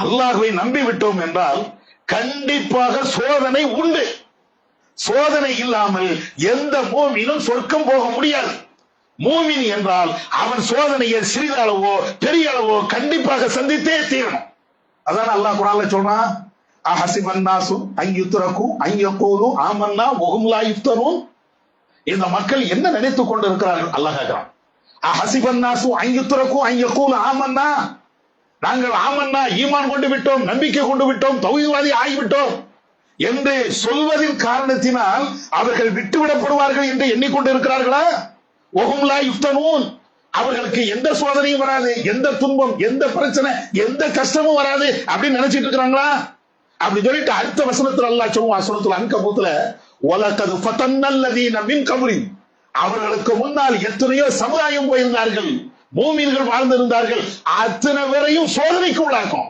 அல்லாஹ்வை நம்பி விட்டோம் என்றால் கண்டிப்பாக சோதனை உண்டு. சோதனை இல்லாமல் எந்த மூமினும் சொர்க்கம் போக முடியாது. மூமின் என்றால் அவன் சோதனையை சிறிதளவோ பெரிய அளவோ கண்டிப்பாக சந்தித்தே தீரணும். அதான் அல்லாஹ் குர்ஆன்ல சொல்றான், அஹஸிபன் நாசு அன் யுத்ரகு அன் யகூலு ஆமன்னா வஹும் லா யுஃப்தனூன். இந்த மக்கள் என்ன நினைத்துக் கொண்டிருக்கிறார்கள்? அல்லாஹ் கேட்கிறான், அஹஸிபன் நாசு அன் யுத்ரகு அன் யகூலு ஆமன்னா, நாங்கள் ஆமன்னா ஈமான் கொண்டு விட்டோம், நம்பிக்கை கொண்டு விட்டோம், தௌஹீத்வாதி ஆகிவிட்டோம் என்று சொல்வதின் காரணத்தினால் அவர்கள் விட்டுவிடப்படுவார்கள் என்று எண்ணிக்கொண்டு இருக்கிறார்களா? வஹும் லா யுஃப்தனூன், அவர்களுக்கு எந்த சோதனையும் வராது, எந்த துன்பம், எந்த பிரச்சனை, எந்த கஷ்டமும் வராது அப்படின்னு நினைச்சிட்டு இருக்கிறாங்களா? அப்படி சொல்லிட்டு அடுத்த வசனத்துல அல்லாஹ் சொல்லுவான், சூரத்துல் அன்கபூத்ல, வலகத் ஃபதன்னல்லதீன மின் கப்லிஹிம், அவர்களுக்கு முன்னால் எத்தனையோ சமுதாயம் போயிருந்தார்கள், மூமின்கள் வாழ்ந்திருந்தார்கள், அத்தனை பேரையும் சோதனைக்கு உள்ளாக்கும்.